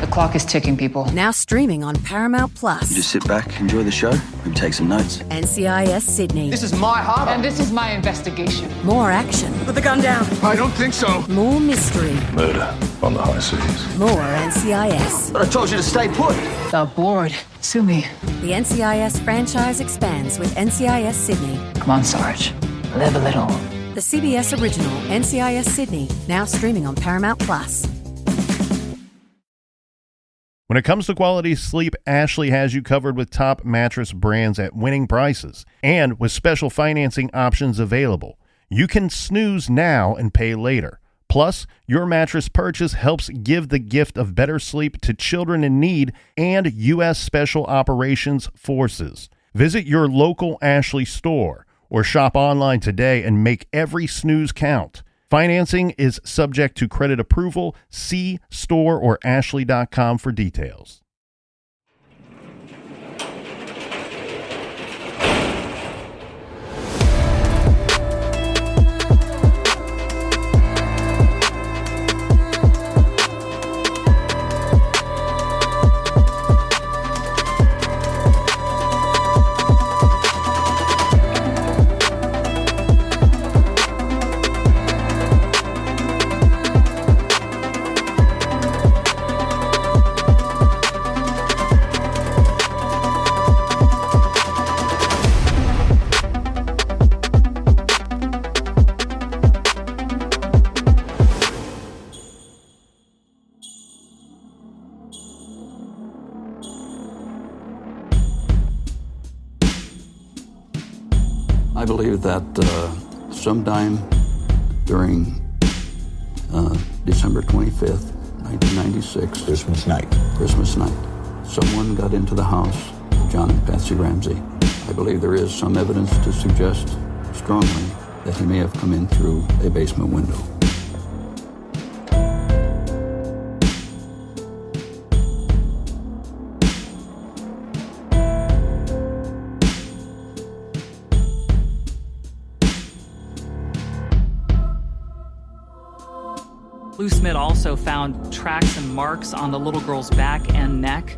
The clock is ticking, people. Now streaming on Paramount Plus. You just sit back, enjoy the show, maybe take some notes. NCIS Sydney. This is my harbor. And this is my investigation. More action. Put the gun down. I don't think so. More mystery. Murder on the high seas. More NCIS. But I told you to stay put. The board. Sue me. The NCIS franchise expands with NCIS Sydney. Come on, Sarge. Live a little. The CBS original NCIS Sydney, now streaming on Paramount Plus. When it comes to quality sleep, Ashley has you covered with top mattress brands at winning prices and with special financing options available. You can snooze now and pay later. Plus, your mattress purchase helps give the gift of better sleep to children in need and U.S. Special Operations Forces. Visit your local Ashley store or shop online today and make every snooze count. Financing is subject to credit approval. See store or ashley.com for details. I believe that sometime during December 25th, 1996, Christmas night, someone got into the house of John and Patsy Ramsey. I believe there is some evidence to suggest strongly that he may have come in through a basement window. Lou Smit also found tracks and marks on the little girl's back and neck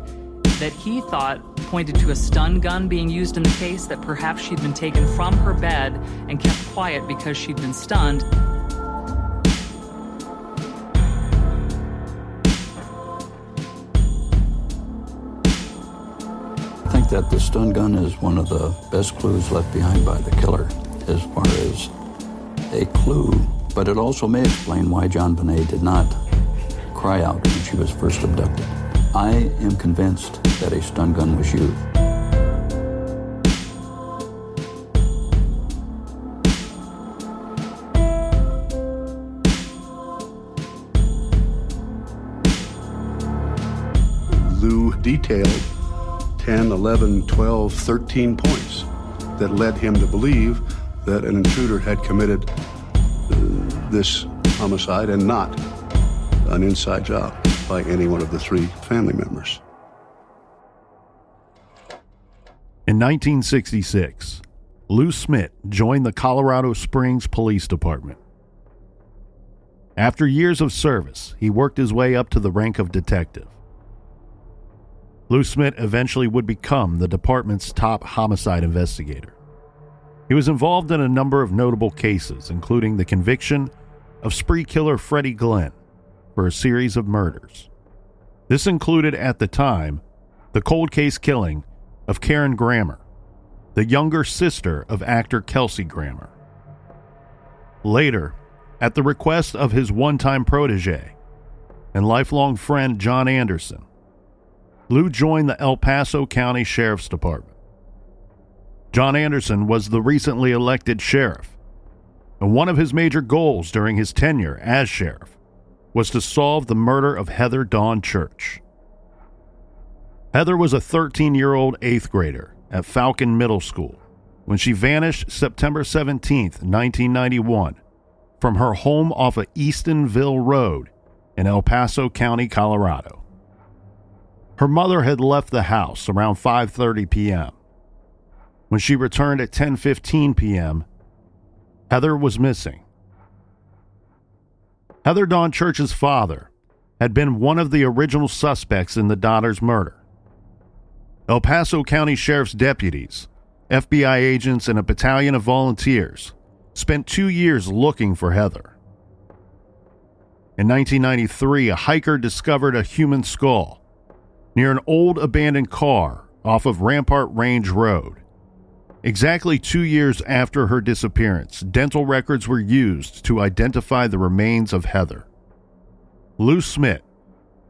that he thought pointed to a stun gun being used in the case, that perhaps she'd been taken from her bed and kept quiet because she'd been stunned. I think that the stun gun is one of the best clues left behind by the killer as far as a clue. But it also may explain why JonBenet did not cry out when she was first abducted. I am convinced that a stun gun was used. Lou detailed 10, 11, 12, 13 points that led him to believe that an intruder had committed this homicide and not an inside job by any one of the three family members. In 1966, Lou Smit joined the Colorado Springs Police Department. After years of service, he worked his way up to the rank of detective. Lou Smit eventually would become the department's top homicide investigator. He was involved in a number of notable cases, including the conviction of spree killer Freddie Glenn for a series of murders. This included, at the time, the cold case killing of Karen Grammer, the younger sister of actor Kelsey Grammer. Later, at the request of his one-time protege and lifelong friend John Anderson, Lou joined the El Paso County Sheriff's Department. John Anderson was the recently elected sheriff, and one of his major goals during his tenure as sheriff was to solve the murder of Heather Dawn Church. Heather was a 13-year-old 8th grader at Falcon Middle School when she vanished September 17, 1991, from her home off of Eastonville Road in El Paso County, Colorado. Her mother had left the house around 5:30 p.m. When she returned at 10:15 p.m., Heather was missing. Heather Dawn Church's father had been one of the original suspects in the daughter's murder. El Paso County Sheriff's deputies, FBI agents, and a battalion of volunteers spent 2 years looking for Heather. In 1993, a hiker discovered a human skull near an old abandoned car off of Rampart Range Road. Exactly 2 years after her disappearance, dental records were used to identify the remains of Heather. Lou Smit,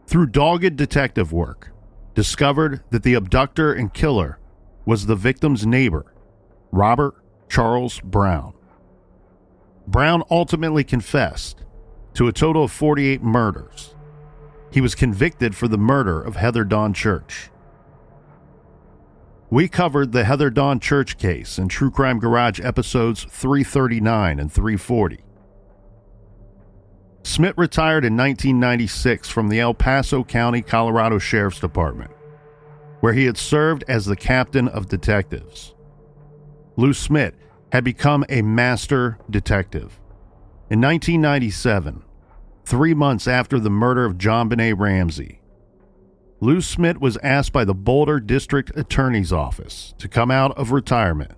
through dogged detective work, discovered that the abductor and killer was the victim's neighbor, Robert Charles Brown. Brown ultimately confessed to a total of 48 murders. He was convicted for the murder of Heather Dawn Church. We covered the Heather Dawn Church case in True Crime Garage episodes 339 and 340. Smit retired in 1996 from the El Paso County, Colorado Sheriff's Department, where he had served as the captain of detectives. Lou Smit had become a master detective. In 1997, 3 months after the murder of JonBenet Ramsey, Lou Smit was asked by the Boulder District Attorney's Office to come out of retirement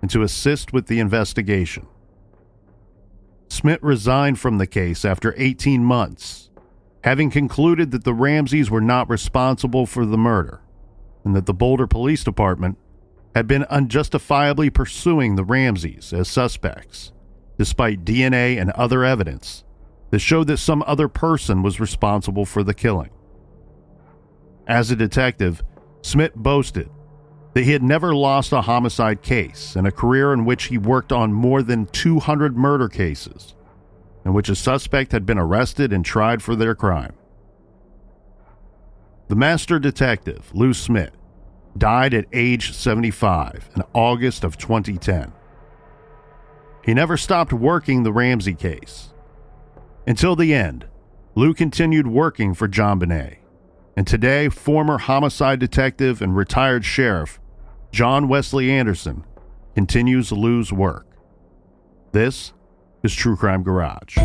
and to assist with the investigation. Smit resigned from the case after 18 months, having concluded that the Ramseys were not responsible for the murder and that the Boulder Police Department had been unjustifiably pursuing the Ramseys as suspects, despite DNA and other evidence that showed that some other person was responsible for the killing. As a detective, Smit boasted that he had never lost a homicide case in a career in which he worked on more than 200 murder cases, in which a suspect had been arrested and tried for their crime. The master detective, Lou Smit, died at age 75 in August of 2010. He never stopped working the Ramsey case. Until the end, Lou continued working for JonBenet, and today former homicide detective and retired sheriff John Wesley Anderson continues Lou's work. This is True Crime Garage.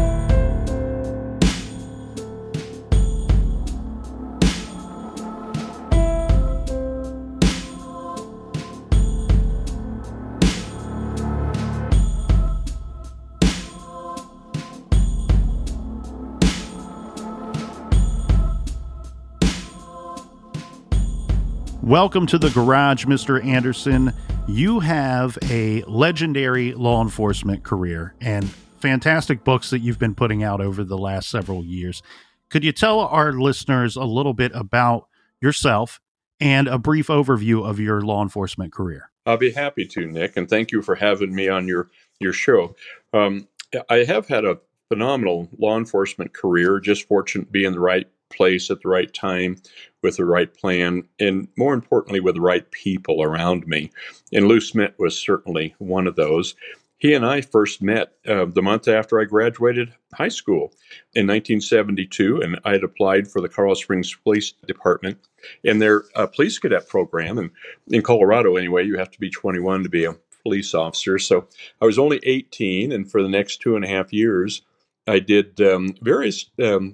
Welcome to the garage, Mr. Anderson. You have a legendary law enforcement career and fantastic books that you've been putting out over the last several years. Could you tell our listeners a little bit about yourself and a brief overview of your law enforcement career? I'll be happy to, Nick, and thank you for having me on your show. I have had a phenomenal law enforcement career, just fortunate to be in the right place at the right time with the right plan, and more importantly, with the right people around me. And Lou Smit was certainly one of those. He and I first met the month after I graduated high school in 1972, and I had applied for the Colorado Springs Police Department and their police cadet program. And in Colorado, anyway, you have to be 21 to be a police officer. So I was only 18, and for the next 2.5 years, I did various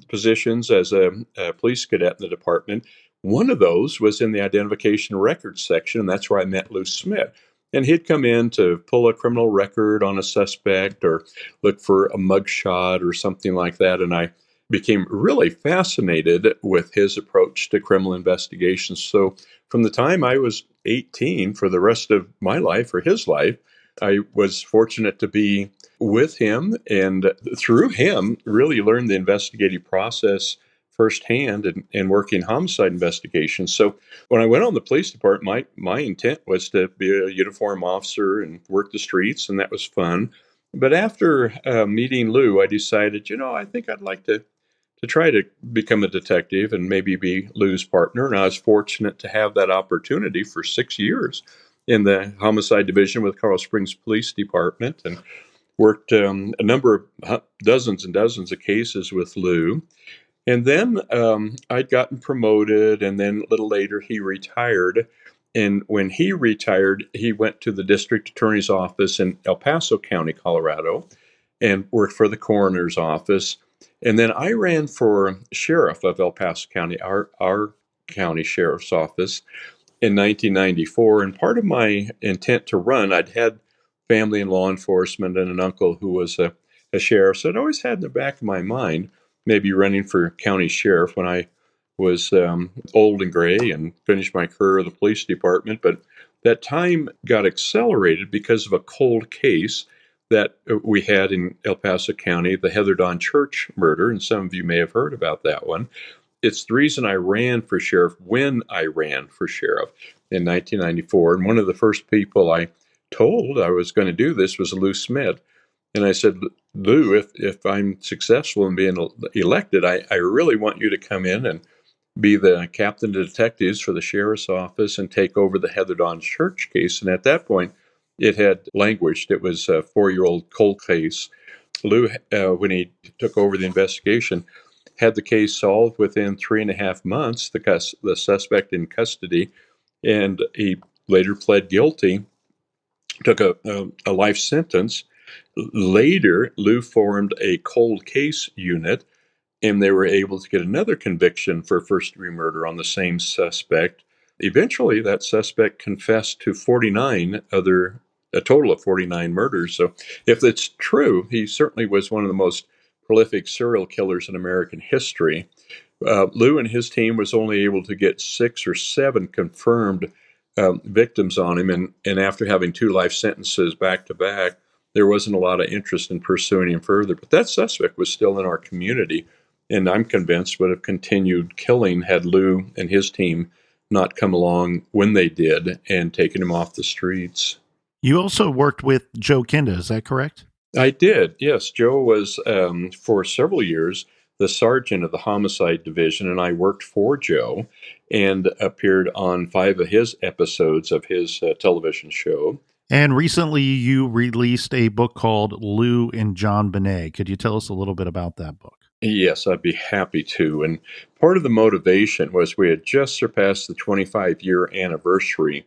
positions as a police cadet in the department. One of those was in the identification records section, and that's where I met Lou Smit. And he'd come in to pull a criminal record on a suspect or look for a mugshot or something like that. And I became really fascinated with his approach to criminal investigations. So from the time I was 18 for the rest of my life or his life, I was fortunate to be with him, and through him really learned the investigative process firsthand and working homicide investigations. So when I went on the police department, my intent was to be a uniform officer and work the streets, and that was fun. But after meeting Lou, I decided, I think I'd like to try to become a detective and maybe be Lou's partner. And I was fortunate to have that opportunity for 6 years in the homicide division with Colorado Springs Police Department, and worked a number of dozens and dozens of cases with Lou. And then I'd gotten promoted, and then a little later he retired. And when he retired, he went to the district attorney's office in El Paso County, Colorado, and worked for the coroner's office. And then I ran for sheriff of El Paso County, our county sheriff's office, in 1994. And part of my intent to run, I'd had family in law enforcement and an uncle who was a sheriff. So I'd always had in the back of my mind maybe running for county sheriff when I was old and gray and finished my career in the police department. But that time got accelerated because of a cold case that we had in El Paso County, the Heather Dawn Church murder. And some of you may have heard about that one. It's the reason I ran for sheriff when I ran for sheriff in 1994. And one of the first people I told I was going to do this was Lou Smit. And I said, Lou, if I'm successful in being elected, I really want you to come in and be the captain of detectives for the sheriff's office and take over the Heather Dawn Church case. And at that point, it had languished. It was a 4-year-old cold case. Lou, when he took over the investigation, had the case solved within 3.5 months, the suspect in custody, and he later pled guilty, took a life sentence. Later, Lou formed a cold case unit, and they were able to get another conviction for first-degree murder on the same suspect. Eventually, that suspect confessed to a total of 49 murders. So if it's true, he certainly was one of the most prolific serial killers in American history. Lou and his team was only able to get 6 or 7 confirmed victims on him, and after having 2 life sentences back to back, there wasn't a lot of interest in pursuing him further. But that suspect was still in our community, and I'm convinced would have continued killing had Lou and his team not come along when they did and taken him off the streets. You also worked with Joe Kinda, is that correct? I did, yes. Joe was, for several years, the sergeant of the homicide division, and I worked for Joe and appeared on 5 of his episodes of his television show. And recently you released a book called Lou and JonBenet. Could you tell us a little bit about that book? Yes, I'd be happy to. And part of the motivation was we had just surpassed the 25-year anniversary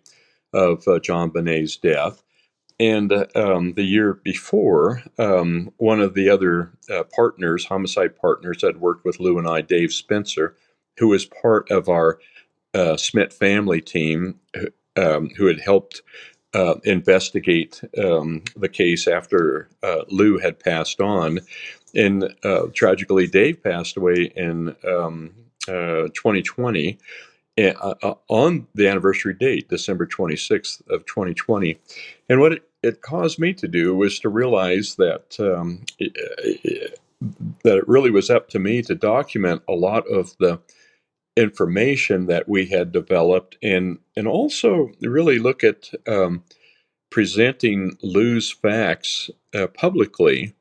of JonBenet's death. And the year before, one of the other partners, homicide partners that worked with Lou and I, Dave Spencer, who was part of our Smit family team, who had helped investigate the case after Lou had passed on. And tragically, Dave passed away in 2020 on the anniversary date, December 26th of 2020. And what it caused me to do was to realize that that it really was up to me to document a lot of the information that we had developed, and also really look at presenting Lou's facts publicly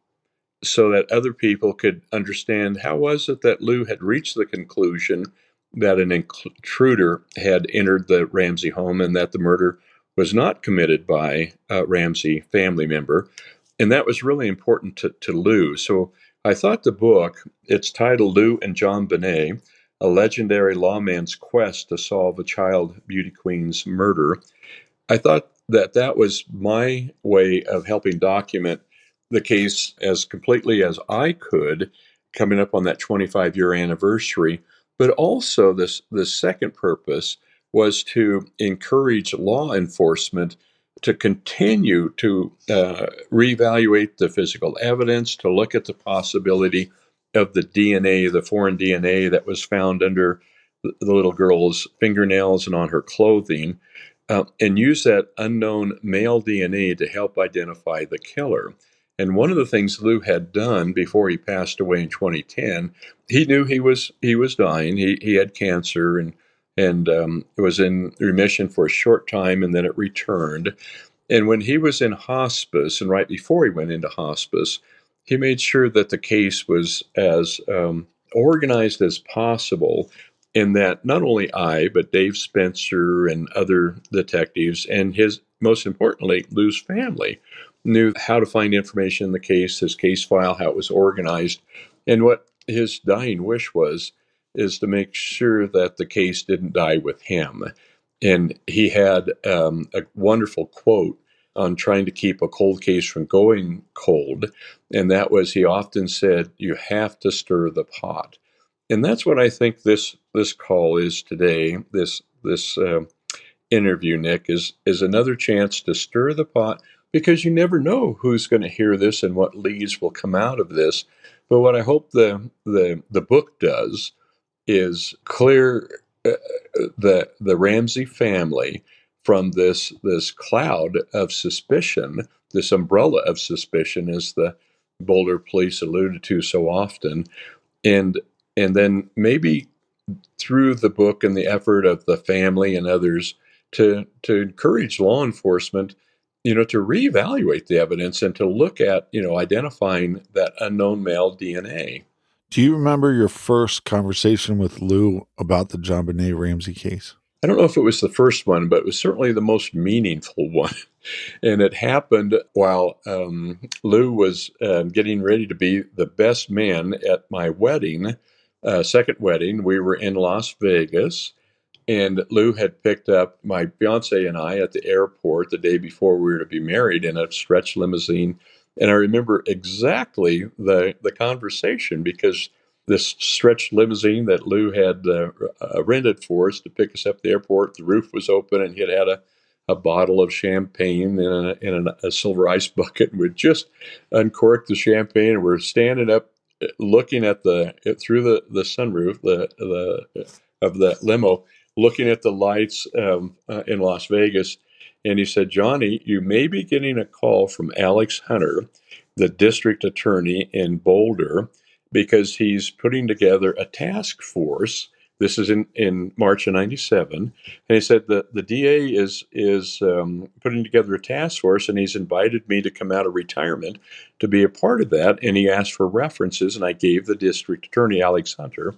so that other people could understand how was it that Lou had reached the conclusion that an intruder had entered the Ramsey home and that the murder was not committed by a Ramsey family member. And that was really important to Lou. So I thought the book, it's titled Lou and JonBenet, A Legendary Lawman's Quest to Solve a Child Beauty Queen's Murder. I thought that was my way of helping document the case as completely as I could, coming up on that 25-year anniversary. But also the second purpose was to encourage law enforcement to continue to reevaluate the physical evidence, to look at the possibility of the DNA, the foreign DNA that was found under the little girl's fingernails and on her clothing, and use that unknown male DNA to help identify the killer. And one of the things Lou had done before he passed away in 2010, he knew he was dying. He had cancer and was in remission for a short time, and then it returned. And when he was in hospice, and right before he went into hospice, he made sure that the case was as organized as possible, and that not only I, but Dave Spencer and other detectives, and most importantly, Lou's family, knew how to find information in the case, his case file, how it was organized. And what his dying wish is to make sure that the case didn't die with him. And he had a wonderful quote on trying to keep a cold case from going cold. And that was, he often said, you have to stir the pot. And that's what I think this call is today. This interview, Nick, is another chance to stir the pot, because you never know who's going to hear this and what leads will come out of this. But what I hope the book does is clear the Ramsey family from this cloud of suspicion, this umbrella of suspicion, as the Boulder police alluded to so often, and then maybe through the book and the effort of the family and others to encourage law enforcement, to reevaluate the evidence and to look at, identifying that unknown male DNA. Do you remember your first conversation with Lou about the JonBenet Ramsey case? I don't know if it was the first one, but it was certainly the most meaningful one. And it happened while Lou was getting ready to be the best man at my wedding, second wedding. We were in Las Vegas, and Lou had picked up my fiance and I at the airport the day before we were to be married in a stretch limousine. And I remember exactly the conversation, because this stretch limousine that Lou had rented for us to pick us up at the airport, the roof was open, and he had a bottle of champagne in a silver ice bucket, and we'd just uncorked the champagne, and we're standing up looking at through the sunroof of the limo, looking at the lights in Las Vegas. And he said, "Johnny, you may be getting a call from Alex Hunter, the district attorney in Boulder, because he's putting together a task force." This is in March of '97. And he said the DA is putting together a task force, and he's invited me to come out of retirement to be a part of that. And he asked for references, and I gave the district attorney, Alex Hunter,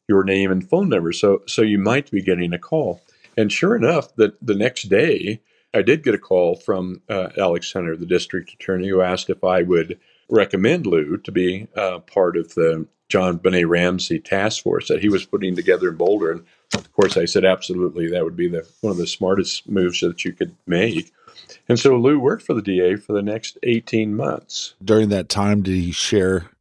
your name and phone number. So you might be getting a call. And sure enough, the next day, I did get a call from Alex Hunter, the district attorney, who asked if I would recommend Lou to be part of the JonBenet Ramsey task force that he was putting together in Boulder. And of course, I said, absolutely, that would be one of the smartest moves that you could make. And so Lou worked for the DA for the next 18 months. During that time, did he share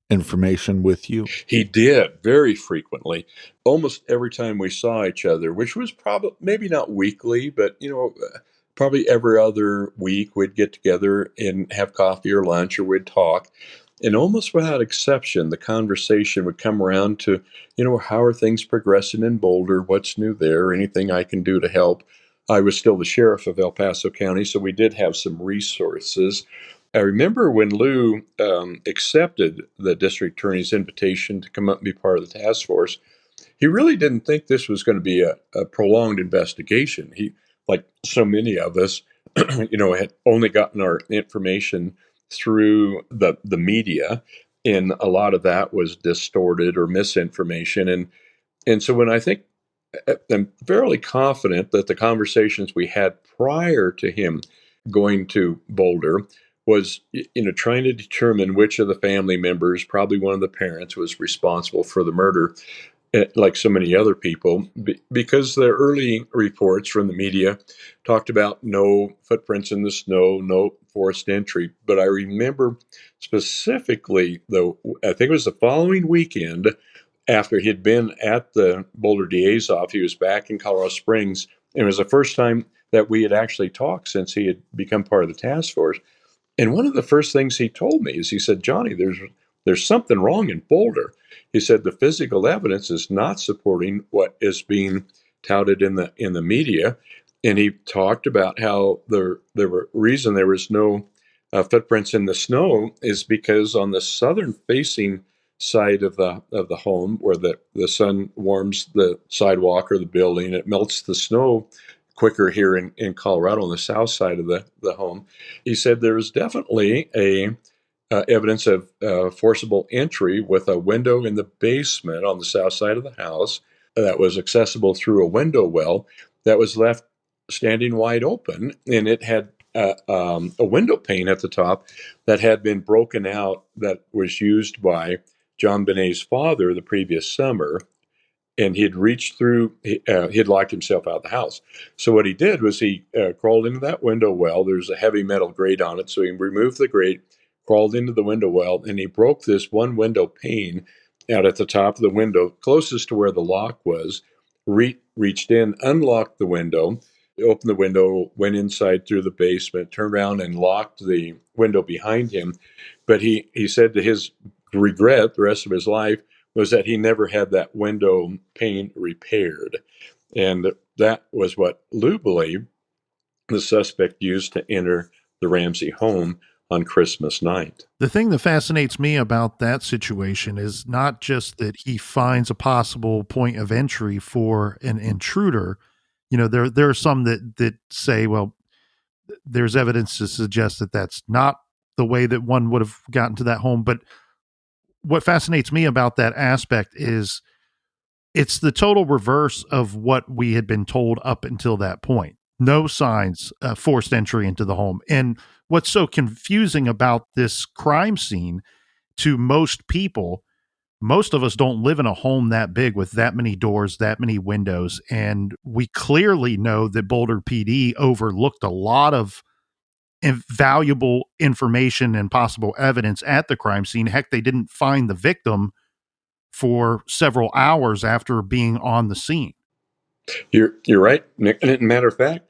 information with you? He did, very frequently. Almost every time we saw each other, which was probably maybe not weekly, but probably every other week, we'd get together and have coffee or lunch, or we'd talk. And almost without exception, the conversation would come around to, how are things progressing in Boulder? What's new there? Anything I can do to help? I was still the sheriff of El Paso County, so we did have some resources. I remember when Lou accepted the district attorney's invitation to come up and be part of the task force, he really didn't think this was going to be a prolonged investigation. He, like so many of us, had only gotten our information through the media, and a lot of that was distorted or misinformation. And so when I'm fairly confident that the conversations we had prior to him going to Boulder was, trying to determine which of the family members, probably one of the parents, was responsible for the murder, like so many other people, because the early reports from the media talked about no footprints in the snow, no forced entry. But I remember specifically, though, I think it was the following weekend after he'd been at the Boulder DA's office, he was back in Colorado Springs. And it was the first time that we had actually talked since he had become part of the task force. And one of the first things he told me is, he said, "Johnny, there's something wrong in Boulder." He said the physical evidence is not supporting what is being touted in the media. And he talked about how the reason there was no footprints in the snow is because on the southern facing side of the home, where the sun warms the sidewalk or the building, it melts the snow quicker here in Colorado on the south side of the home. He said there was definitely evidence of forcible entry with a window in the basement on the south side of the house that was accessible through a window well that was left standing wide open, and it had a window pane at the top that had been broken out, that was used by JonBenet's father the previous summer. and he'd reached through, he'd locked himself out of the house. So what he did was he crawled into that window well. There's a heavy metal grate on it, so he removed the grate, crawled into the window well, and he broke this one window pane out at the top of the window, closest to where the lock was, reached in, unlocked the window, opened the window, went inside through the basement, turned around and locked the window behind him. But he said to his regret the rest of his life was that he never had that window pane repaired. And that was what Lou believed the suspect used to enter the Ramsey home on Christmas night. The thing that fascinates me about that situation is not just that he finds a possible point of entry for an intruder. You know, there are some that say, well, there's evidence to suggest that that's not the way that one would have gotten to that home. But what fascinates me about that aspect is it's the total reverse of what we had been told up until that point. No signs of forced entry into the home. And what's so confusing about this crime scene to most people, most of us don't live in a home that big with that many doors, that many windows. And we clearly know that Boulder PD overlooked a lot of valuable information and possible evidence at the crime scene. Heck, they didn't find the victim for several hours after being on the scene. You're right, Nick. And matter of fact,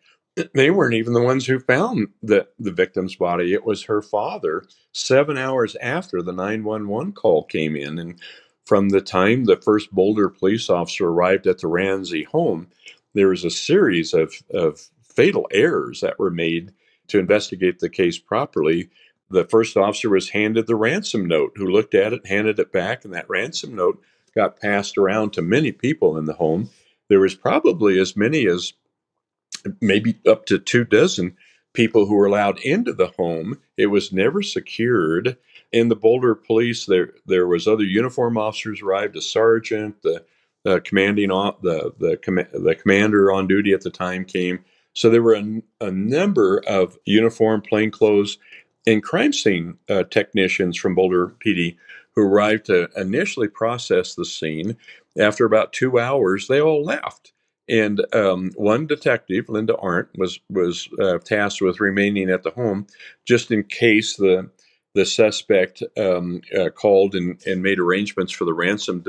they weren't even the ones who found the victim's body. It was her father 7 hours after the 911 call came in. And from the time the first Boulder police officer arrived at the Ramsey home, there was a series of fatal errors that were made to investigate the case properly. The first officer was handed the ransom note, who looked at it, handed it back, and that ransom note got passed around to many people in the home. There was probably as many as maybe up to 24 people who were allowed into the home. It was never secured. In the Boulder police, there was other uniform officers arrived, a sergeant, the commander on duty at the time came. So there were a number of uniformed plainclothes and crime scene technicians from Boulder PD who arrived to initially process the scene. After about 2 hours, they all left. And one detective, Linda Arndt, was tasked with remaining at the home just in case the suspect called and made arrangements for the ransom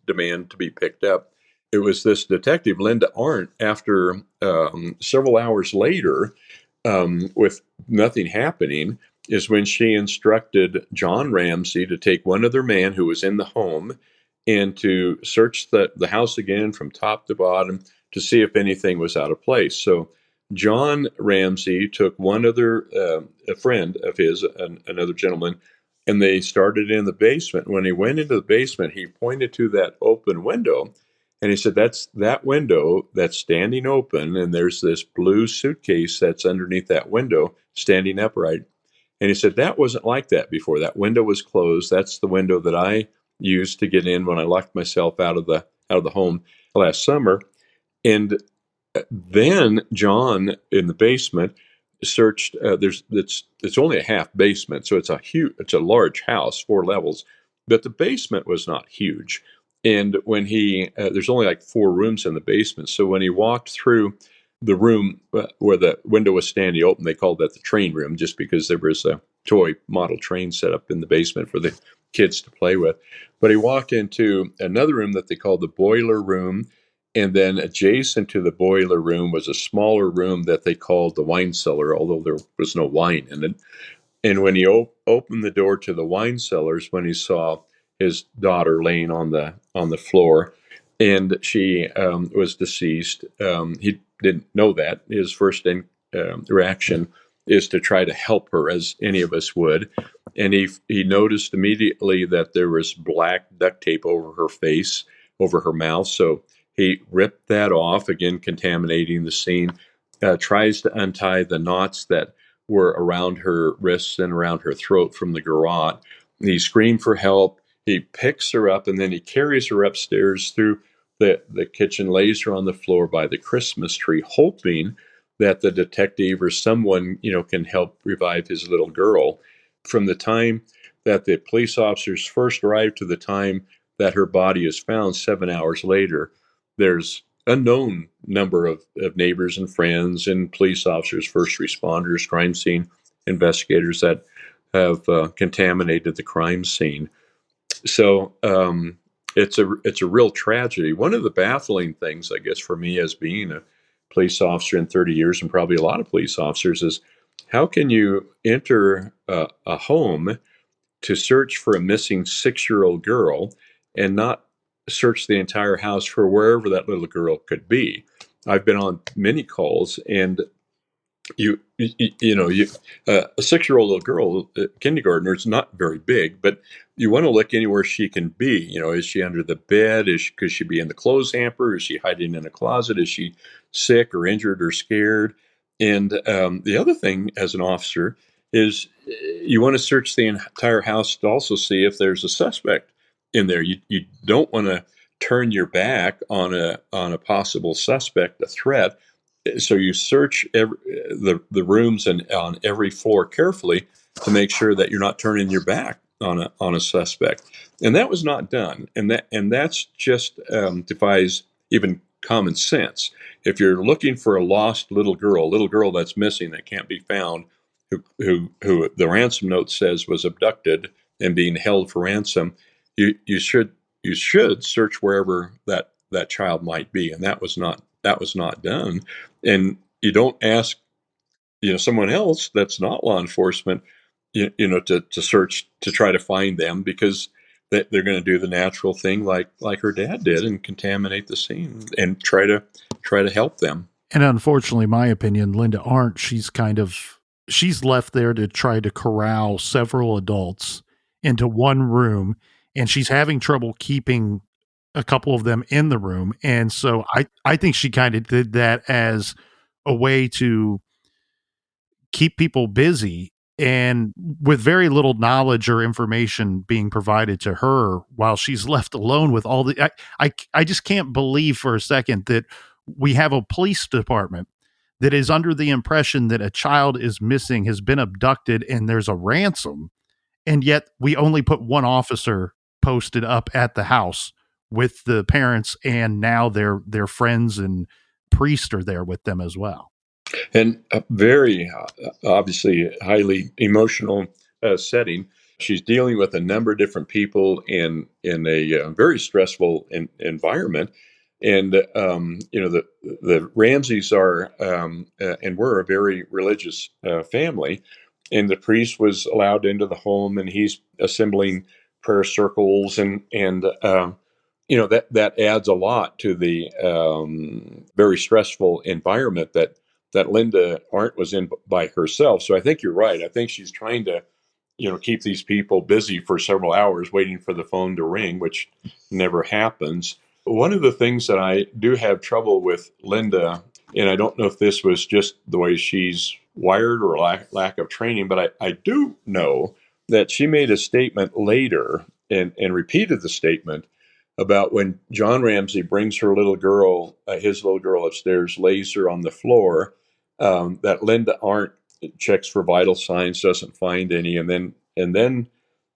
demand to be picked up. It was this detective, Linda Arndt, after several hours later, with nothing happening, is when she instructed John Ramsey to take one other man who was in the home and to search the house again from top to bottom to see if anything was out of place. So John Ramsey took one other, a friend of his, another gentleman, and they started in the basement. When he went into the basement, he pointed to that open window, and he said, "That's that window that's standing open, and there's this blue suitcase that's underneath that window, standing upright." And he said, "That wasn't like that before. That window was closed. That's the window that I used to get in when I locked myself out of the home last summer." And then John, in the basement, searched. It's only a half basement, so it's a large house, 4 levels, but the basement was not huge. And when there's only like 4 rooms in the basement, so when he walked through the room where the window was standing open, they called that the train room, just because there was a toy model train set up in the basement for the kids to play with. But he walked into another room that they called the boiler room. And then adjacent to the boiler room was a smaller room that they called the wine cellar, although there was no wine in it. And when he opened the door to the wine cellars, when he saw his daughter laying on the floor, and she was deceased, he didn't know that. His first reaction is to try to help her, as any of us would. And he noticed immediately that there was black duct tape over her face, over her mouth. So he ripped that off, again contaminating the scene, tries to untie the knots that were around her wrists and around her throat from the garrote. He screamed for help. He picks her up, and then he carries her upstairs through the kitchen, lays her on the floor by the Christmas tree, hoping that the detective or someone, can help revive his little girl. From the time that the police officers first arrived to the time that her body is found 7 hours later, there's a known number of neighbors and friends and police officers, first responders, crime scene investigators that have contaminated the crime scene. So it's a real tragedy. One of the baffling things, I guess, for me as being a police officer in 30 years, and probably a lot of police officers, is how can you enter a home to search for a missing 6-year-old girl and not search the entire house for wherever that little girl could be? I've been on many calls, and a 6-year-old little girl, kindergartner, is not very big, but you want to look anywhere she can be. Is she under the bed? Could she be in the clothes hamper? Is she hiding in a closet? Is she sick or injured or scared? And the other thing as an officer is you want to search the entire house to also see if there's a suspect in there. You don't want to turn your back on a possible suspect, a threat. So you search the rooms and on every floor carefully to make sure that you're not turning your back on a suspect. And that was not done. And that's just defies even common sense. If you're looking for a lost little girl that's missing, that can't be found, who the ransom note says was abducted and being held for ransom, you should search wherever that child might be. And that was not done. And you don't ask, someone else that's not law enforcement, to search to try to find them, because they're going to do the natural thing like her dad did and contaminate the scene and try to help them. And unfortunately, my opinion, Linda Arndt, she's left there to try to corral several adults into one room, and she's having trouble keeping a couple of them in the room. And so I think she kind of did that as a way to keep people busy, and with very little knowledge or information being provided to her while she's left alone with all the, I just can't believe for a second that we have a police department that is under the impression that a child is missing, has been abducted, and there's a ransom. And yet we only put one officer posted up at the house with the parents, and now their friends and priest are there with them as well. And a very obviously highly emotional setting. She's dealing with a number of different people in a very stressful environment. And the Ramseys are and were a very religious family. And the priest was allowed into the home, and he's assembling prayer circles, and that adds a lot to the very stressful environment that Linda Arndt was in by herself. So I think you're right. I think she's trying to, keep these people busy for several hours waiting for the phone to ring, which never happens. One of the things that I do have trouble with Linda, and I don't know if this was just the way she's wired or lack of training, but I do know that she made a statement later and repeated the statement about when John Ramsey brings her little girl, his little girl upstairs, lays her on the floor, that Linda Arndt checks for vital signs, doesn't find any, and then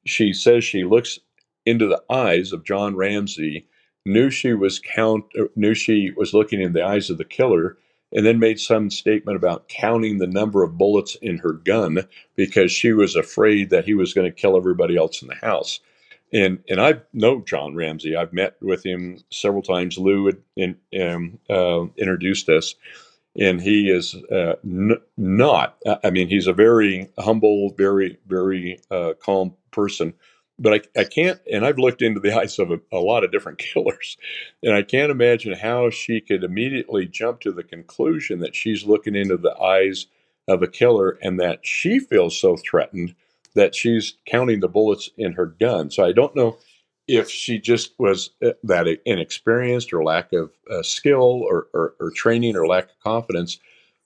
she says she looks into the eyes of John Ramsey, knew she was looking in the eyes of the killer, and then made some statement about counting the number of bullets in her gun because she was afraid that he was going to kill everybody else in the house. And I know John Ramsey. I've met with him several times. Lou had introduced us, and he is not. I mean, he's a very humble, very, very calm person. But I can't, and I've looked into the eyes of a lot of different killers, and I can't imagine how she could immediately jump to the conclusion that she's looking into the eyes of a killer and that she feels so threatened that she's counting the bullets in her gun. So I don't know if she just was that inexperienced or lack of skill or training or lack of confidence,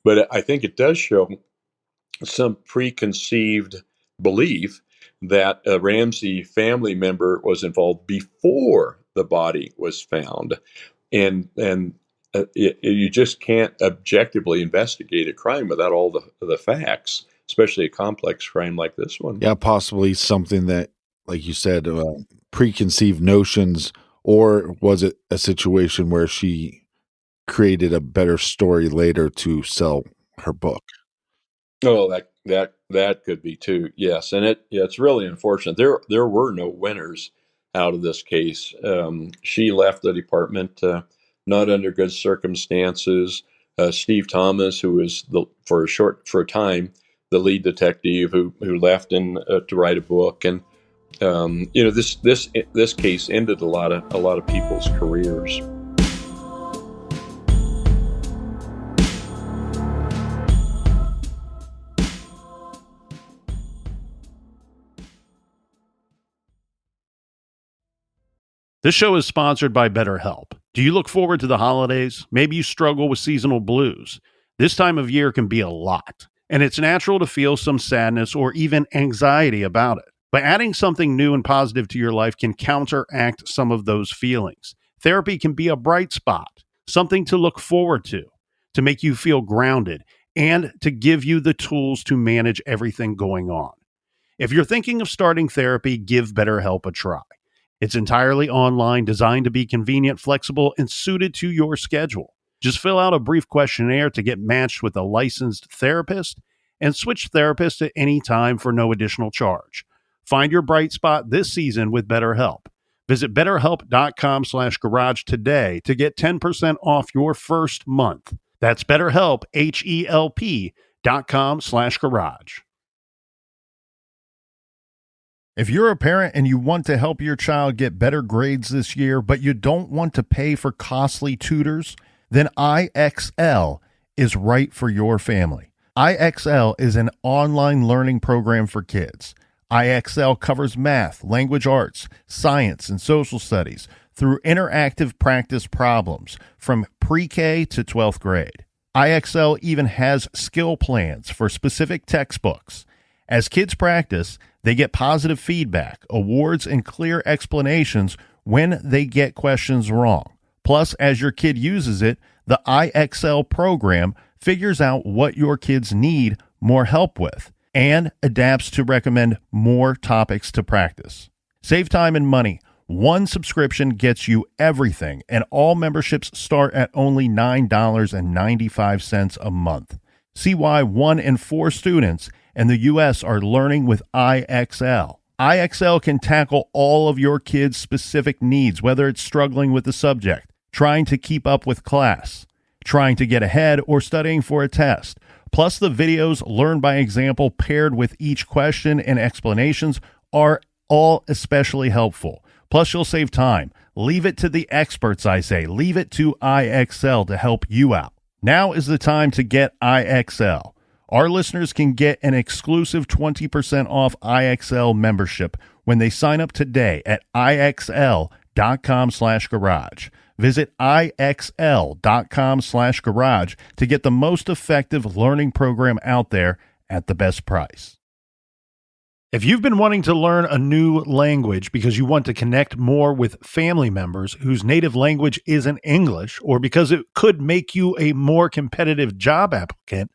but I think it does show some preconceived belief that a Ramsey family member was involved before the body was found. And you just can't objectively investigate a crime without all the facts, especially a complex crime like this one. Yeah, possibly something that, like you said, preconceived notions Or was it a situation where she created a better story later to sell her book? Oh, that could be too. Yes, and it's really unfortunate. There were no winners out of this case. She left the department not under good circumstances. Steve Thomas, who was for a time the lead detective who left to write a book, and this case ended a lot of people's careers. This show is sponsored by BetterHelp. Do you look forward to the holidays? Maybe you struggle with seasonal blues. This time of year can be a lot, and it's natural to feel some sadness or even anxiety about it. But adding something new and positive to your life can counteract some of those feelings. Therapy can be a bright spot, something to look forward to make you feel grounded, and to give you the tools to manage everything going on. If you're thinking of starting therapy, give BetterHelp a try. It's entirely online, designed to be convenient, flexible, and suited to your schedule. Just fill out a brief questionnaire to get matched with a licensed therapist and switch therapists at any time for no additional charge. Find your bright spot this season with BetterHelp. Visit betterhelp.com/garage today to get 10% off your first month. That's BetterHelp, HELP.com/garage. If you're a parent and you want to help your child get better grades this year, but you don't want to pay for costly tutors, then IXL is right for your family. IXL is an online learning program for kids. IXL covers math, language arts, science, and social studies through interactive practice problems from pre-K to 12th grade. IXL even has skill plans for specific textbooks. As kids practice, they get positive feedback, awards, and clear explanations when they get questions wrong. Plus, as your kid uses it, the IXL program figures out what your kids need more help with and adapts to recommend more topics to practice. Save time and money. One subscription gets you everything, and all memberships start at only $9.95 a month. See why 1 in 4 students in the U.S. are learning with IXL. IXL can tackle all of your kids' specific needs, whether it's struggling with the subject, trying to keep up with class, trying to get ahead, or studying for a test. Plus, the videos learned by example paired with each question and explanations are all especially helpful. Plus, you'll save time. Leave it to the experts, I say. Leave it to IXL to help you out. Now is the time to get IXL. Our listeners can get an exclusive 20% off IXL membership when they sign up today at IXL.com/garage. Visit IXL.com/garage to get the most effective learning program out there at the best price. If you've been wanting to learn a new language because you want to connect more with family members whose native language isn't English, or because it could make you a more competitive job applicant,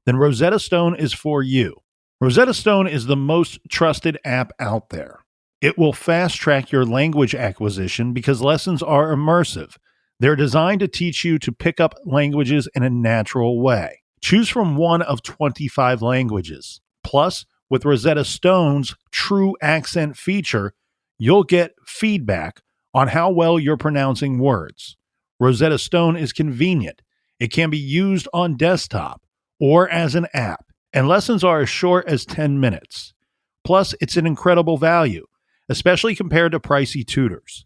then Rosetta Stone is for you. Rosetta Stone is the most trusted app out there. It will fast-track your language acquisition because lessons are immersive. They're designed to teach you to pick up languages in a natural way. Choose from one of 25 languages. Plus, with Rosetta Stone's True Accent feature, you'll get feedback on how well you're pronouncing words. Rosetta Stone is convenient. It can be used on desktop or as an app, and lessons are as short as 10 minutes. Plus, it's an incredible value, especially compared to pricey tutors.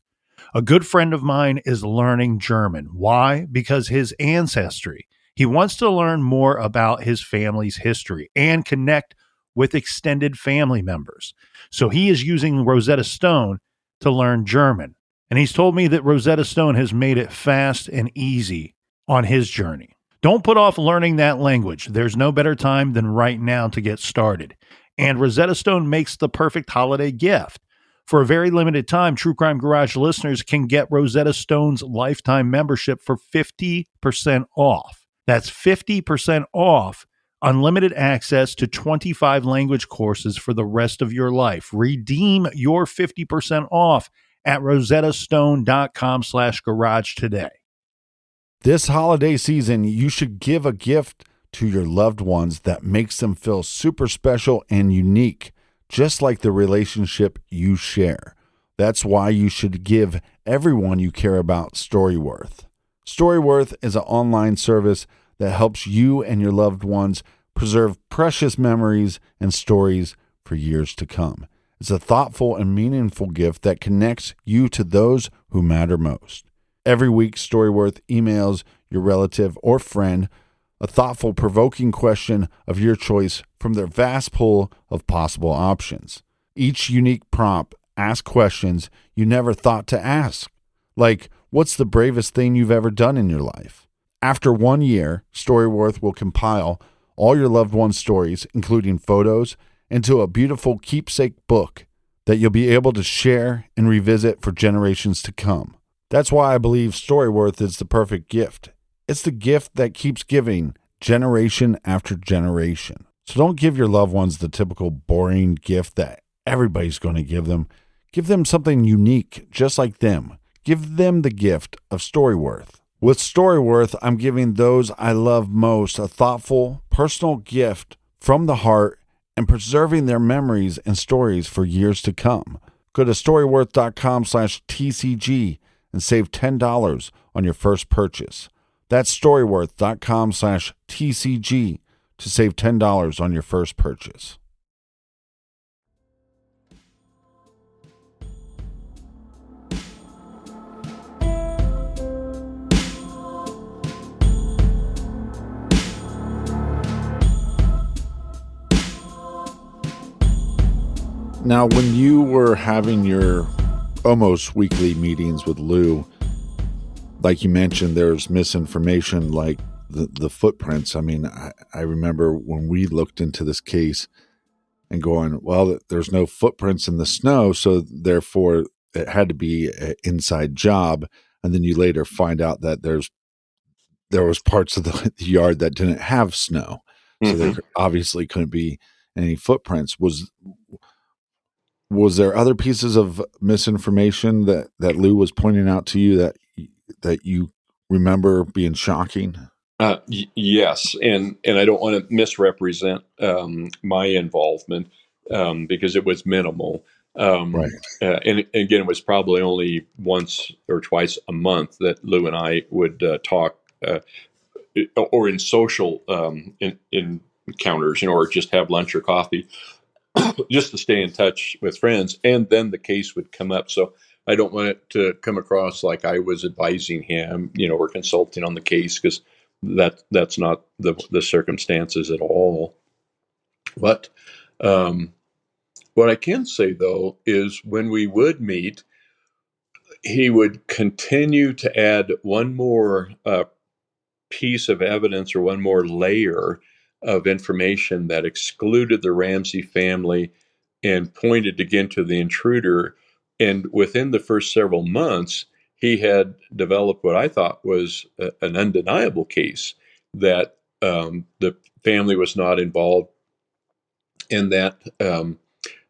A good friend of mine is learning German. Why? Because his ancestry. He wants to learn more about his family's history and connect with extended family members. So he is using Rosetta Stone to learn German. And he's told me that Rosetta Stone has made it fast and easy on his journey. Don't put off learning that language. There's no better time than right now to get started. And Rosetta Stone makes the perfect holiday gift. For a very limited time, True Crime Garage listeners can get Rosetta Stone's lifetime membership for 50% off. That's 50% off. Unlimited access to 25 language courses for the rest of your life. Redeem your 50% off at rosettastone.com/garage today. This holiday season, you should give a gift to your loved ones that makes them feel super special and unique, just like the relationship you share. That's why you should give everyone you care about Storyworth. Storyworth is an online service that helps you and your loved ones preserve precious memories and stories for years to come. It's a thoughtful and meaningful gift that connects you to those who matter most. Every week, Storyworth emails your relative or friend a thoughtful, provoking question of your choice from their vast pool of possible options. Each unique prompt asks questions you never thought to ask, like, what's the bravest thing you've ever done in your life? After 1 year, Storyworth will compile all your loved ones' stories, including photos, into a beautiful keepsake book that you'll be able to share and revisit for generations to come. That's why I believe Storyworth is the perfect gift. It's the gift that keeps giving generation after generation. So don't give your loved ones the typical boring gift that everybody's going to give them. Give them something unique, just like them. Give them the gift of Storyworth. With Storyworth, I'm giving those I love most a thoughtful, personal gift from the heart and preserving their memories and stories for years to come. Go to storyworth.com/TCG and save $10 on your first purchase. That's storyworth.com/TCG to save $10 on your first purchase. Now, when you were having your almost weekly meetings with Lou, like you mentioned, there's misinformation like the footprints. I mean, I remember when we looked into this case and going, well, there's no footprints in the snow, so therefore it had to be an inside job. And then you later find out that there was parts of the yard that didn't have snow. So there obviously couldn't be any footprints. Was there other pieces of misinformation that Lou was pointing out to you that you remember being shocking? Yes, and I don't want to misrepresent my involvement because it was minimal. Right. And again, it was probably only once or twice a month that Lou and I would talk, or in social in encounters, or just have lunch or coffee, just to stay in touch with friends. And then the case would come up. So I don't want it to come across like I was advising him, or consulting on the case, because that's not the circumstances at all. But what I can say, though, is when we would meet, he would continue to add one more piece of evidence or one more layer of information that excluded the Ramsey family and pointed again to the intruder. And within the first several months, he had developed what I thought was an undeniable case that the family was not involved, and that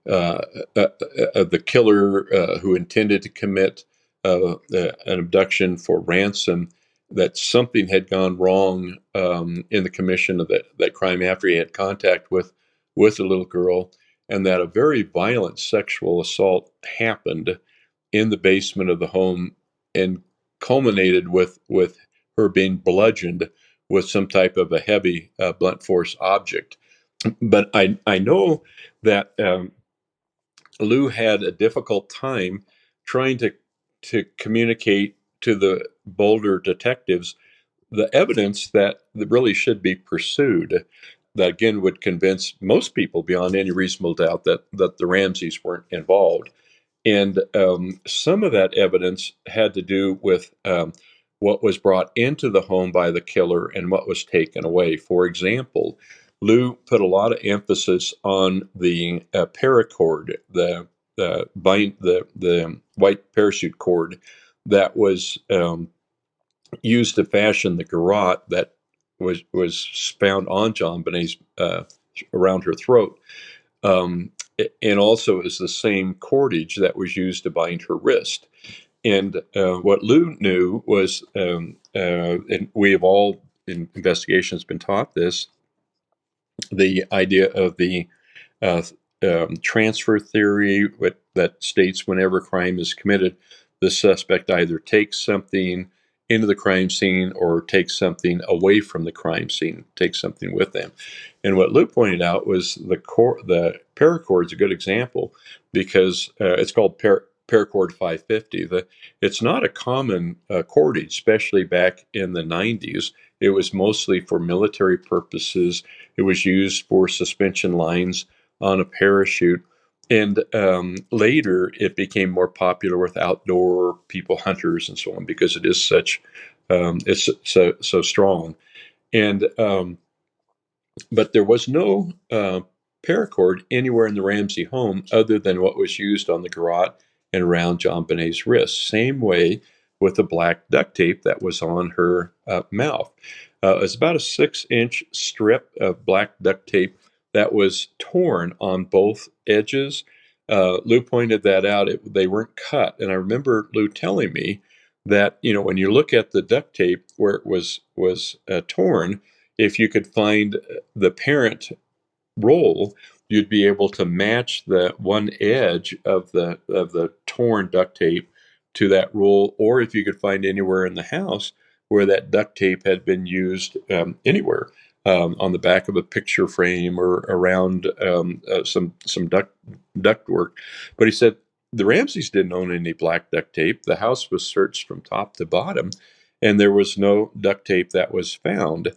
the killer who intended to commit an abduction for ransom, that something had gone wrong in the commission of that crime after he had contact with the little girl, and that a very violent sexual assault happened in the basement of the home and culminated with her being bludgeoned with some type of a heavy blunt force object. But I know that Lou had a difficult time trying to communicate to the Boulder detectives the evidence that really should be pursued, that again would convince most people beyond any reasonable doubt that the Ramseys weren't involved. And some of that evidence had to do with what was brought into the home by the killer and what was taken away. For example, Lou put a lot of emphasis on the paracord, the white parachute cord that was used to fashion the garrote that was found on JonBenet's around her throat. and also is the same cordage that was used to bind her wrist. And what Lou knew was, and we have all in investigations been taught this, the idea of the uh, transfer theory that states whenever crime is committed, the suspect either takes something into the crime scene or takes something away from the crime scene, takes something with them. And what Lou pointed out was the paracord is a good example because it's called paracord 550. It's not a common cordage, especially back in the 90s. It was mostly for military purposes. It was used for suspension lines on a parachute. And later, it became more popular with outdoor people, hunters, and so on, because it is such, it's so strong. And but there was no paracord anywhere in the Ramsey home other than what was used on the garrote and around JonBenet's wrist. Same way with the black duct tape that was on her mouth. It was about a 6-inch strip of black duct tape that was torn on both edges. Lou pointed that out. They weren't cut. And I remember Lou telling me that, when you look at the duct tape where it was torn, if you could find the parent roll, you'd be able to match the one edge of the torn duct tape to that roll, or if you could find anywhere in the house where that duct tape had been used anywhere. On the back of a picture frame or around some duct work. But he said the Ramseys didn't own any black duct tape. The house was searched from top to bottom, and there was no duct tape that was found.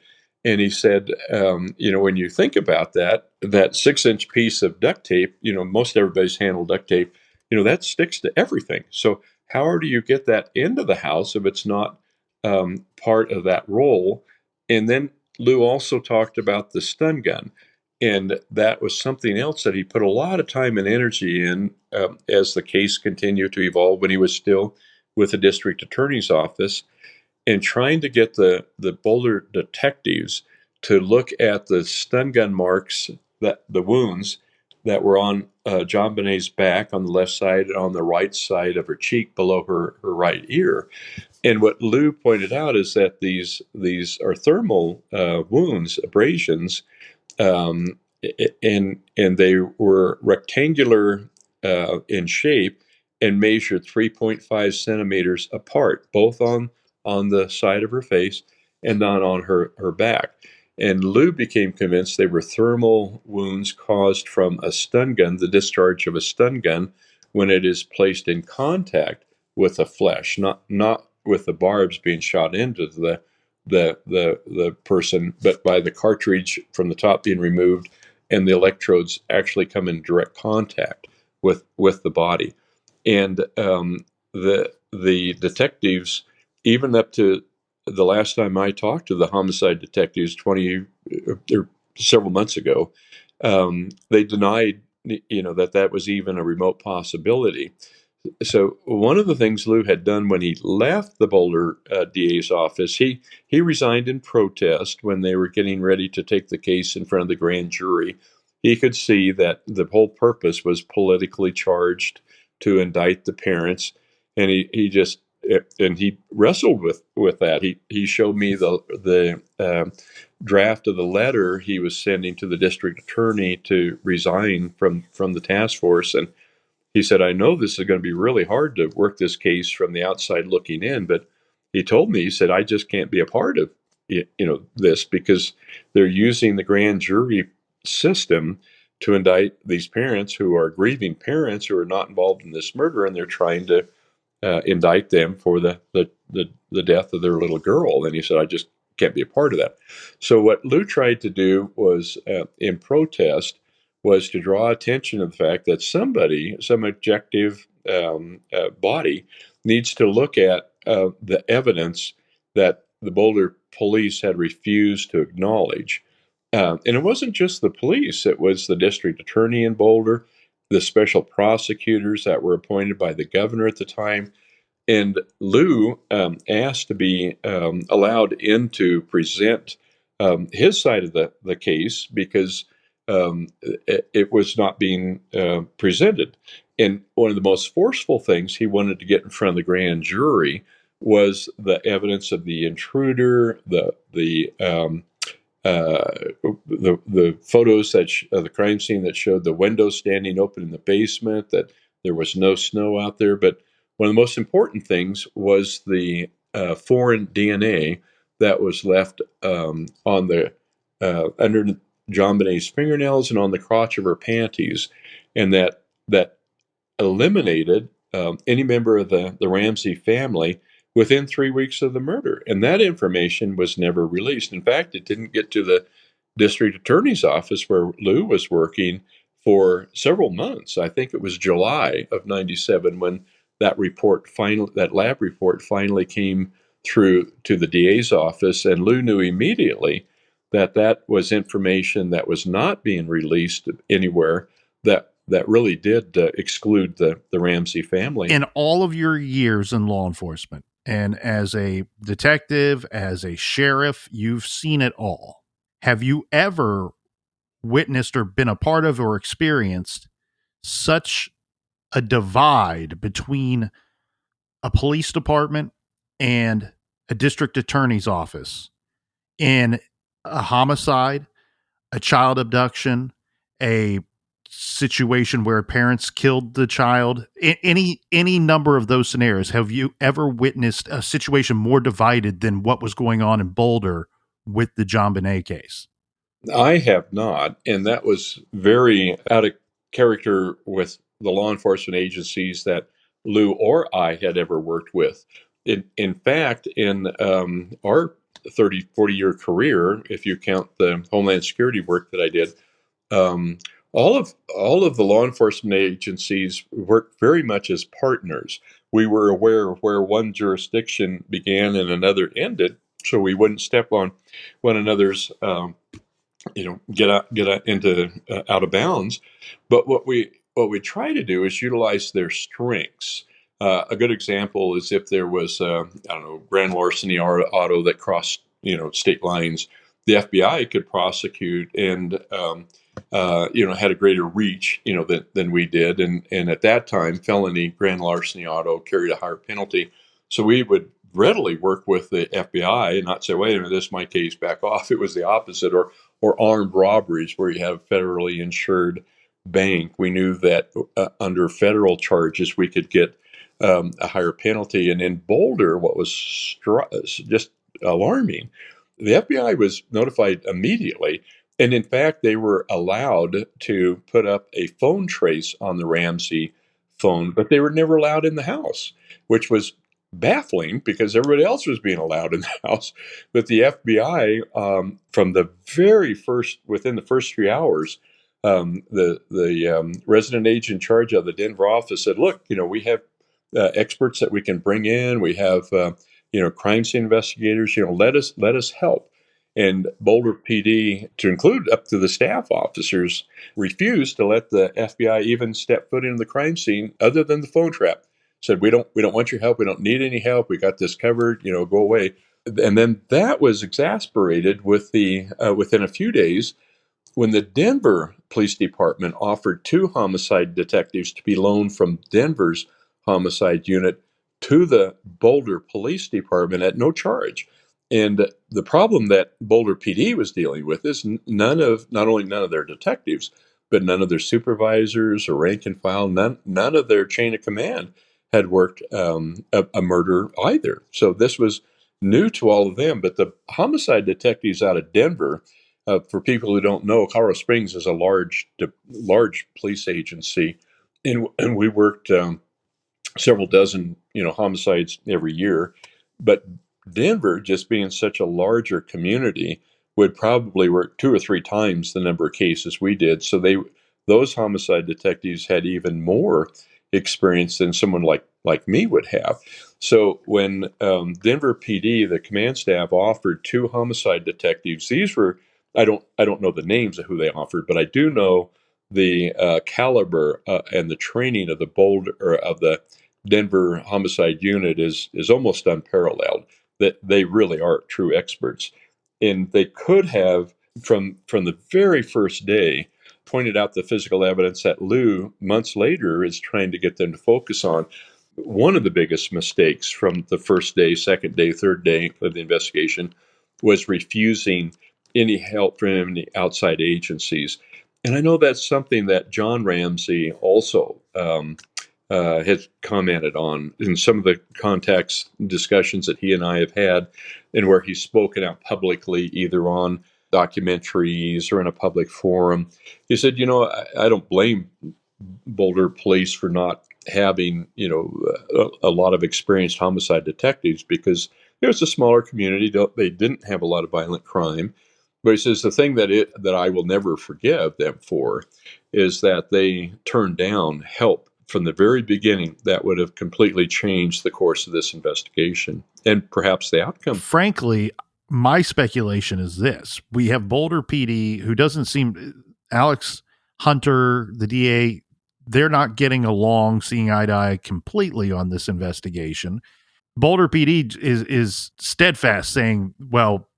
And he said, when you think about that 6-inch piece of duct tape, most everybody's handled duct tape, that sticks to everything. So how do you get that into the house if it's not part of that roll? And then Lou also talked about the stun gun, and that was something else that he put a lot of time and energy in as the case continued to evolve when he was still with the district attorney's office, and trying to get the Boulder detectives to look at the stun gun marks, that the wounds that were on JonBenet's back on the left side and on the right side of her cheek below her right ear. And what Lou pointed out is that these are thermal wounds, abrasions, and they were rectangular in shape and measured 3.5 centimeters apart, both on the side of her face and not on her back. And Lou became convinced they were thermal wounds caused from a stun gun, the discharge of a stun gun, when it is placed in contact with the flesh, not with the barbs being shot into the person, but by the cartridge from the top being removed and the electrodes actually come in direct contact with the body. And the detectives, even up to the last time I talked to the homicide detectives several months ago, they denied that was even a remote possibility. So one of the things Lou had done when he left the Boulder DA's office, he resigned in protest when they were getting ready to take the case in front of the grand jury. He could see that the whole purpose was politically charged to indict the parents, and he wrestled with that. He showed me the draft of the letter he was sending to the district attorney to resign from the task force, and he said, I know this is going to be really hard to work this case from the outside looking in, but he told me, he said, I just can't be a part of this because they're using the grand jury system to indict these parents who are grieving parents who are not involved in this murder, and they're trying to indict them for the death of their little girl. And he said, I just can't be a part of that. So what Lou tried to do was, in protest, was to draw attention to the fact that some objective body needs to look at the evidence that the Boulder police had refused to acknowledge. And it wasn't just the police, it was the district attorney in Boulder, the special prosecutors that were appointed by the governor at the time. And Lou asked to be allowed in to present his side of the case because it was not being presented. And one of the most forceful things he wanted to get in front of the grand jury was the evidence of the intruder, the photos of the crime scene that showed the window standing open in the basement, that there was no snow out there. But one of the most important things was the foreign DNA that was left on the under JonBenet's fingernails and on the crotch of her panties, and that eliminated any member of the Ramsey family within 3 weeks of the murder. And that information was never released. In fact, it didn't get to the district attorney's office where Lou was working for several months. I think it was July of '97 when that lab report finally came through to the DA's office, and Lou knew immediately that was information that was not being released anywhere, that really did exclude the Ramsey family. In all of your years in law enforcement, and as a detective, as a sheriff, you've seen it all. Have you ever witnessed or been a part of or experienced such a divide between a police department and a district attorney's office in a homicide, a child abduction, a situation where parents killed the child, any number of those scenarios? Have you ever witnessed a situation more divided than what was going on in Boulder with the JonBenet case? I have not, and that was very out of character with the law enforcement agencies that Lou or I had ever worked with. In fact, in our 40-year career, if you count the Homeland Security work that I did, all of the law enforcement agencies worked very much as partners. We were aware of where one jurisdiction began and another ended, so we wouldn't step on one another's, get out into out of bounds. But what we try to do is utilize their strengths. A good example is if there was, grand larceny auto that crossed, state lines, the FBI could prosecute and, had a greater reach, than we did. And at that time, felony grand larceny auto carried a higher penalty. So we would readily work with the FBI and not say, wait a minute, this is my case, back off. It was the opposite. Or armed robberies where you have federally insured bank. We knew that under federal charges, we could get a higher penalty. And in Boulder, what was just alarming, the FBI was notified immediately. And in fact, they were allowed to put up a phone trace on the Ramsey phone, but they were never allowed in the house, which was baffling because everybody else was being allowed in the house. But the FBI, from the very first, within the first 3 hours, the resident agent in charge of the Denver office said, look, we have experts that we can bring in. We have, crime scene investigators, let us help. And Boulder PD, to include up to the staff officers, refused to let the FBI even step foot into the crime scene other than the phone trap. Said, we don't want your help. We don't need any help. We got this covered, go away. And then that was exasperated with within a few days when the Denver Police Department offered 2 homicide detectives to be loaned from Denver's homicide unit to the Boulder Police Department at no charge. And the problem that Boulder PD was dealing with is not only none of their detectives, but none of their supervisors or rank and file, none of their chain of command had worked a murder either. So this was new to all of them. But the homicide detectives out of Denver, for people who don't know, Colorado Springs is a large police agency, and we worked several dozen homicides every year. But Denver, just being such a larger community, would probably work 2 or 3 times the number of cases we did. So those homicide detectives had even more experience than someone like me would have. So when Denver PD, the command staff, offered 2 homicide detectives, these were, I don't know the names of who they offered, but I do know the caliber and the training of the Denver homicide unit is almost unparalleled. That they really are true experts, and they could have from the very first day pointed out the physical evidence that Lou, months later, is trying to get them to focus on. One of the biggest mistakes from the first day, second day, third day of the investigation was refusing any help from any outside agencies. And I know that's something that John Ramsey also has commented on in some of the contacts discussions that he and I have had, and where he's spoken out publicly, either on documentaries or in a public forum. He said, I don't blame Boulder police for not having, a lot of experienced homicide detectives, because it's a smaller community. They didn't have a lot of violent crime. But he says the thing that I will never forgive them for is that they turned down help from the very beginning that would have completely changed the course of this investigation and perhaps the outcome. Frankly, my speculation is this. We have Boulder PD, who doesn't seem, Alex Hunter, the DA, they're not getting along, seeing eye to eye completely on this investigation. Boulder PD is steadfast, saying, well,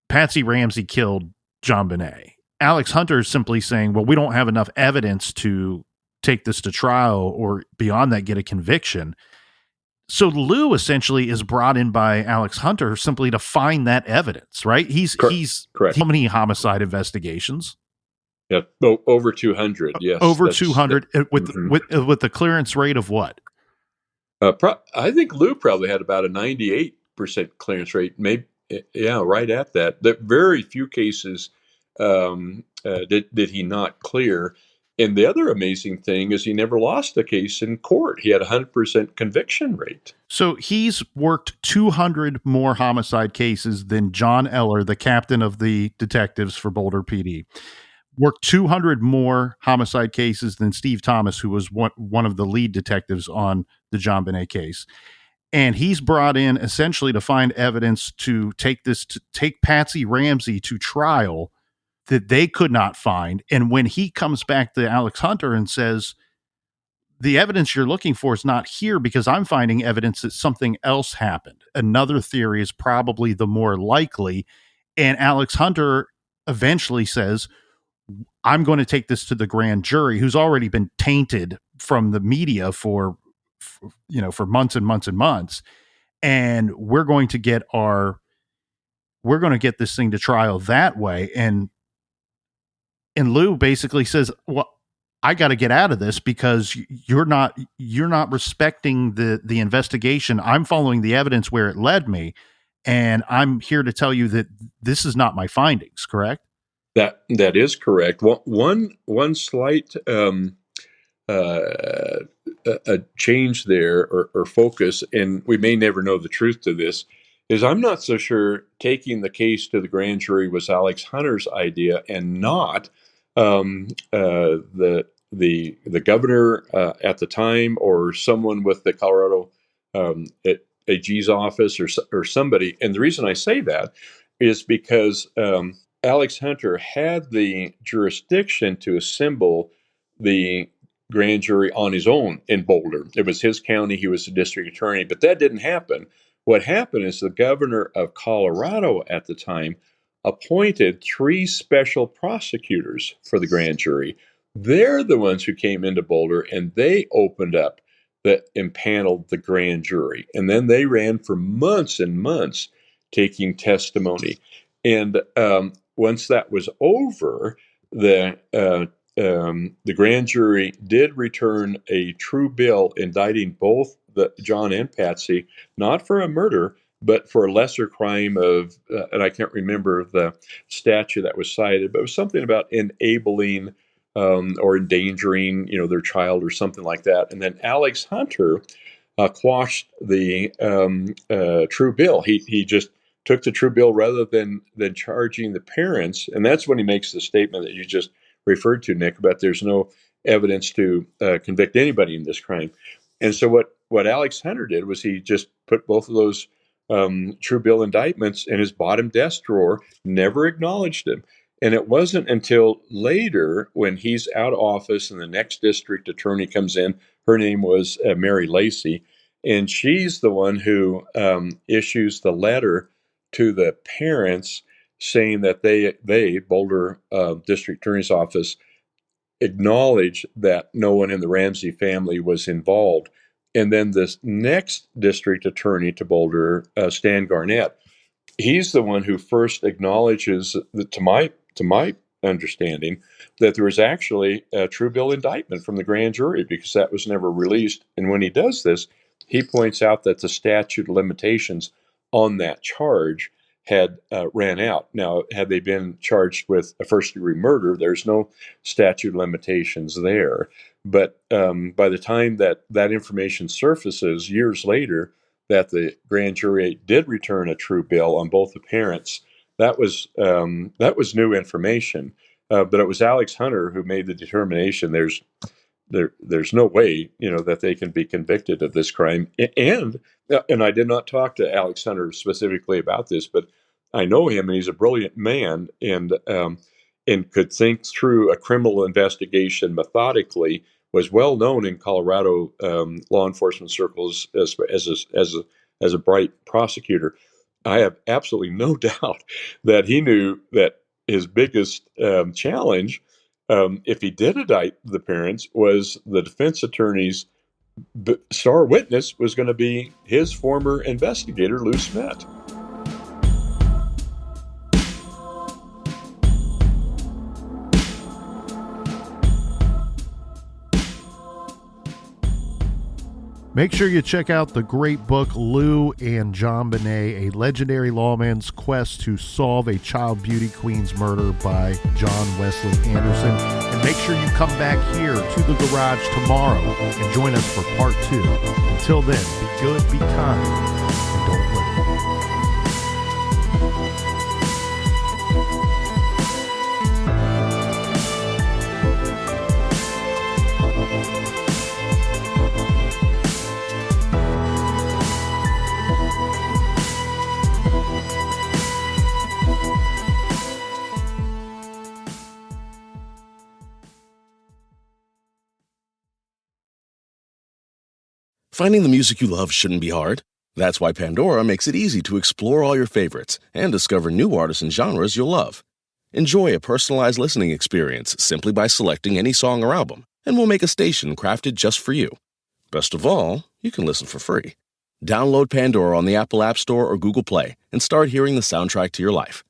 Patsy Ramsey killed JonBenet. Alex Hunter is simply saying, well, we don't have enough evidence to take this to trial, or beyond that, get a conviction. So Lou essentially is brought in by Alex Hunter simply to find that evidence, right? He's correct. How many homicide investigations? Yeah, over 200. Yes, over 200 with the clearance rate of what? I think Lou probably had about a 98% clearance rate, maybe. Yeah, right at that. That very few cases did he not clear. And the other amazing thing is he never lost a case in court. He had a 100% conviction rate. So he's worked 200 more homicide cases than John Eller, the captain of the detectives for Boulder PD. Worked 200 more homicide cases than Steve Thomas, who was one of the lead detectives on the JonBenet case. And he's brought in essentially to find evidence to take Patsy Ramsey to trial that they could not find. And when he comes back to Alex Hunter and says, the evidence you're looking for is not here because I'm finding evidence that something else happened. Another theory is probably the more likely. And Alex Hunter eventually says, I'm going to take this to the grand jury, who's already been tainted from the media for months and months and months. And we're going to get this thing to trial that way. And Lou basically says, well, I got to get out of this because you're not respecting the investigation. I'm following the evidence where it led me. And I'm here to tell you that this is not my findings, correct? That is correct. One slight a change there or focus, and we may never know the truth to this, is I'm not so sure taking the case to the grand jury was Alex Hunter's idea and not the governor at the time, or someone with the Colorado AG's office or somebody. And the reason I say that is because Alex Hunter had the jurisdiction to assemble the grand jury on his own in Boulder. It was his county. He was the district attorney, but that didn't happen. What happened is the governor of Colorado at the time appointed 3 special prosecutors for the grand jury. They're the ones who came into Boulder, and they opened up that impaneled the grand jury. And then they ran for months and months taking testimony. And once that was over, the grand jury did return a true bill indicting both John and Patsy, not for a murder, but for a lesser crime of, and I can't remember the statute that was cited, but it was something about enabling or endangering, their child or something like that. And then Alex Hunter quashed the true bill. He just took the true bill rather than charging the parents. And that's when he makes the statement that you just referred to, Nick, about there's no evidence to convict anybody in this crime. And so what Alex Hunter did was he just put both of those true bill indictments in his bottom desk drawer, never acknowledged them. And it wasn't until later, when he's out of office and the next district attorney comes in, her name was Mary Lacey, and she's the one who issues the letter to the parents saying that they Boulder District Attorney's Office, acknowledged that no one in the Ramsey family was involved. And then this next district attorney to Boulder, Stan Garnett, he's the one who first acknowledges that, to my understanding, that there was actually a true bill indictment from the grand jury, because that was never released. And when he does this, he points out that the statute of limitations on that charge had ran out. Now, had they been charged with a first-degree murder, there's no statute of limitations there. But by the time that information surfaces years later, that the grand jury did return a true bill on both the parents, that was new information. But it was Alex Hunter who made the determination there's no way, that they can be convicted of this crime. And I did not talk to Alex Hunter specifically about this, but I know him, and he's a brilliant man, and could think through a criminal investigation methodically. Was well known in Colorado law enforcement circles as a bright prosecutor. I have absolutely no doubt that he knew that his biggest challenge, if he did indict the parents, was the defense attorney's star witness was going to be his former investigator, Lou Smit. Make sure you check out the great book, Lou and JonBenet, A Legendary Lawman's Quest to Solve a Child Beauty Queen's Murder by John Wesley Anderson. And make sure you come back here to the garage tomorrow and join us for part 2. Until then, be good, be kind, and don't live. Finding the music you love shouldn't be hard. That's why Pandora makes it easy to explore all your favorites and discover new artists and genres you'll love. Enjoy a personalized listening experience simply by selecting any song or album, and we'll make a station crafted just for you. Best of all, you can listen for free. Download Pandora on the Apple App Store or Google Play and start hearing the soundtrack to your life.